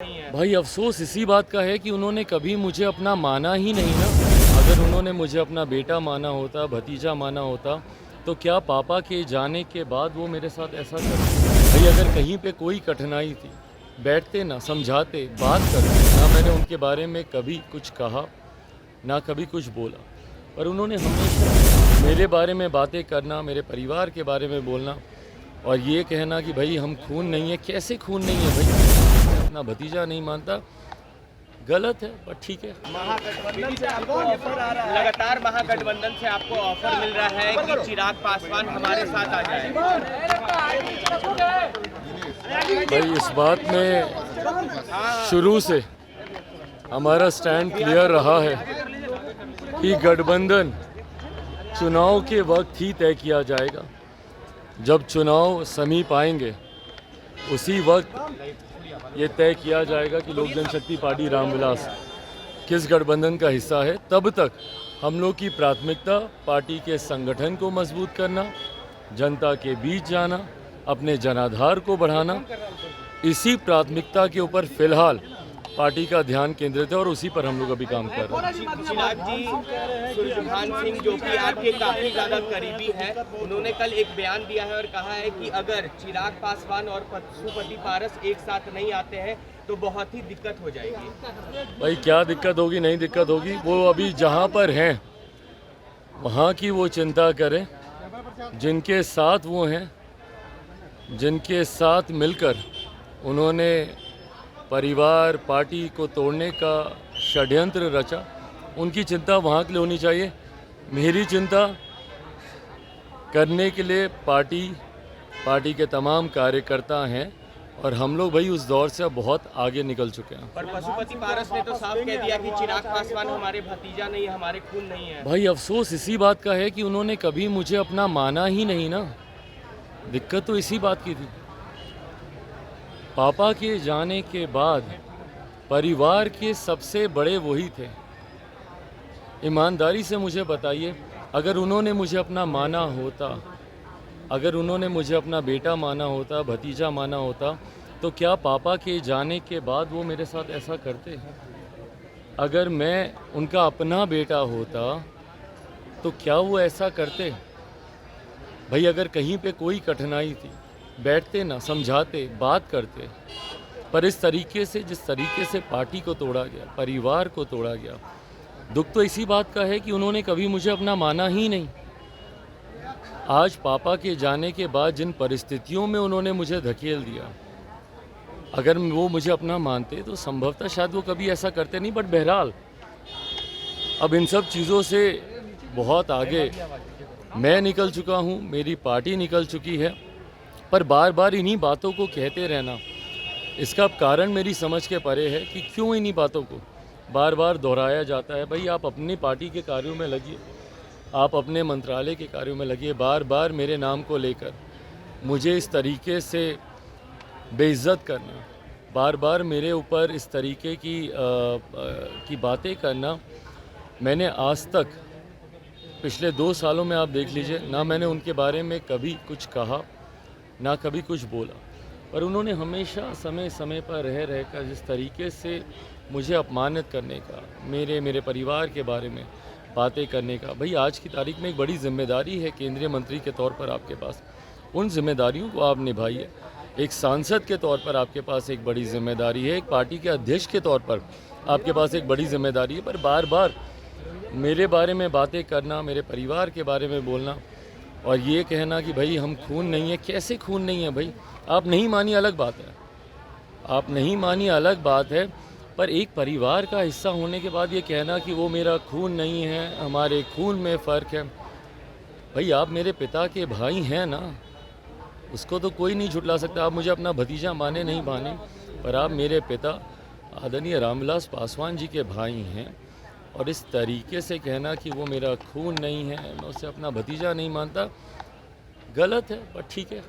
भाई अफसोस इसी बात का है कि उन्होंने कभी मुझे अपना माना ही नहीं ना। अगर उन्होंने मुझे अपना बेटा माना होता, भतीजा माना होता, तो क्या पापा के जाने के बाद वो मेरे साथ ऐसा करते? भाई अगर कहीं पे कोई कठिनाई थी, बैठते ना, समझाते, बात करते ना। मैंने उनके बारे में कभी कुछ कहा ना, कभी कुछ बोला, पर उन्होंने हमेशा मेरे बारे में बातें करना, मेरे परिवार के बारे में बोलना और ये कहना कि भाई हम खून नहीं है। कैसे खून नहीं है भाई? अपना भतीजा नहीं मानता, गलत है, पर ठीक है। महागठबंधन से आपको ऑफर आ रहा है, लगातार महागठबंधन से आपको ऑफर मिल रहा है कि चिराग पासवान हमारे साथ आ जाए। भाई इस बात में शुरू से हमारा स्टैंड क्लियर रहा है कि गठबंधन चुनाव के वक्त ही तय किया जाएगा। जब चुनाव समीप आएंगे उसी वक्त ये तय किया जाएगा कि लोक जनशक्ति पार्टी रामविलास किस गठबंधन का हिस्सा है। तब तक हम लोग की प्राथमिकता पार्टी के संगठन को मजबूत करना, जनता के बीच जाना, अपने जनाधार को बढ़ाना, इसी प्राथमिकता के ऊपर फिलहाल पार्टी का ध्यान केंद्रित है और उसी पर हम लोग अभी काम कर रहे हैं। चिराग जी, सुरजभान सिंह जो कि आपके काफी ज्यादा करीबी है, उन्होंने कल एक बयान दिया है और कहा है कि अगर चिराग पासवान और पशुपति पारस एक साथ नहीं आते हैं तो बहुत ही दिक्कत हो जाएगी। भाई क्या दिक्कत होगी, नहीं दिक्कत होगी, वो अभी जहाँ पर हैं वहाँ की वो चिंता करें। जिनके साथ वो हैं, जिनके साथ मिलकर उन्होंने परिवार पार्टी को तोड़ने का षड्यंत्र रचा, उनकी चिंता वहाँ के लिए होनी चाहिए। मेरी चिंता करने के लिए पार्टी के तमाम कार्यकर्ता हैं और हम लोग भाई उस दौर से अब बहुत आगे निकल चुके हैं। पर पशुपति पारस ने तो साफ कह दिया कि चिराग पासवान हमारे भतीजा नहीं, हमारे खून नहीं है। भाई अफसोस इसी बात का है कि उन्होंने कभी मुझे अपना माना ही नहीं ना। दिक्कत तो इसी बात की थी। पापा के जाने के बाद परिवार के सबसे बड़े वही थे। ईमानदारी से मुझे बताइए, अगर उन्होंने मुझे अपना माना होता, अगर उन्होंने मुझे अपना बेटा माना होता, भतीजा माना होता, तो क्या पापा के जाने के बाद वो मेरे साथ ऐसा करते? अगर मैं उनका अपना बेटा होता तो क्या वो ऐसा करते? भाई अगर कहीं पे कोई कठिनाई थी, बैठते ना, समझाते, बात करते, पर इस तरीके से, जिस तरीके से पार्टी को तोड़ा गया, परिवार को तोड़ा गया, दुख तो इसी बात का है कि उन्होंने कभी मुझे अपना माना ही नहीं। आज पापा के जाने के बाद जिन परिस्थितियों में उन्होंने मुझे धकेल दिया, अगर वो मुझे अपना मानते तो संभवतः शायद वो कभी ऐसा करते नहीं। बट बहरहाल अब इन सब चीज़ों से बहुत आगे मैं निकल चुका हूँ, मेरी पार्टी निकल चुकी है, पर बार बार इन्हीं बातों को कहते रहना, इसका कारण मेरी समझ के परे है कि क्यों इन्हीं बातों को बार बार दोहराया जाता है। भाई आप अपनी पार्टी के कार्यों में लगिए, आप अपने मंत्रालय के कार्यों में लगिए। बार बार मेरे नाम को लेकर मुझे इस तरीके से बेइज्जत करना, बार बार मेरे ऊपर इस तरीके की बातें करना, मैंने आज तक पिछले 2 सालों में आप देख लीजिए ना, मैंने उनके बारे में कभी कुछ कहा ना कभी कुछ बोला, पर उन्होंने हमेशा समय समय पर रह कर जिस तरीके से मुझे अपमानित करने का, मेरे परिवार के बारे में बातें करने का। भाई आज की तारीख में एक बड़ी जिम्मेदारी है केंद्रीय मंत्री के तौर पर आपके पास, उन जिम्मेदारियों को आप निभाइए। एक सांसद के तौर पर आपके पास एक बड़ी जिम्मेदारी है, एक पार्टी के अध्यक्ष के तौर पर आपके पास एक बड़ी जिम्मेदारी है, पर बार बार मेरे बारे में बातें करना, मेरे परिवार के बारे में बोलना और ये कहना कि भाई हम खून नहीं है। कैसे खून नहीं है भाई? आप नहीं मानिए अलग बात है, आप नहीं मानिए अलग बात है, पर एक परिवार का हिस्सा होने के बाद ये कहना कि वो मेरा खून नहीं है, हमारे खून में फ़र्क है। भाई आप मेरे पिता के भाई हैं ना, उसको तो कोई नहीं झुठला सकता। आप मुझे अपना भतीजा माने नहीं माने, पर आप मेरे पिता आदरणीय रामविलास पासवान जी के भाई हैं और इस तरीके से कहना कि वो मेरा खून नहीं है, मैं उसे अपना भतीजा नहीं मानता, गलत है, पर ठीक है।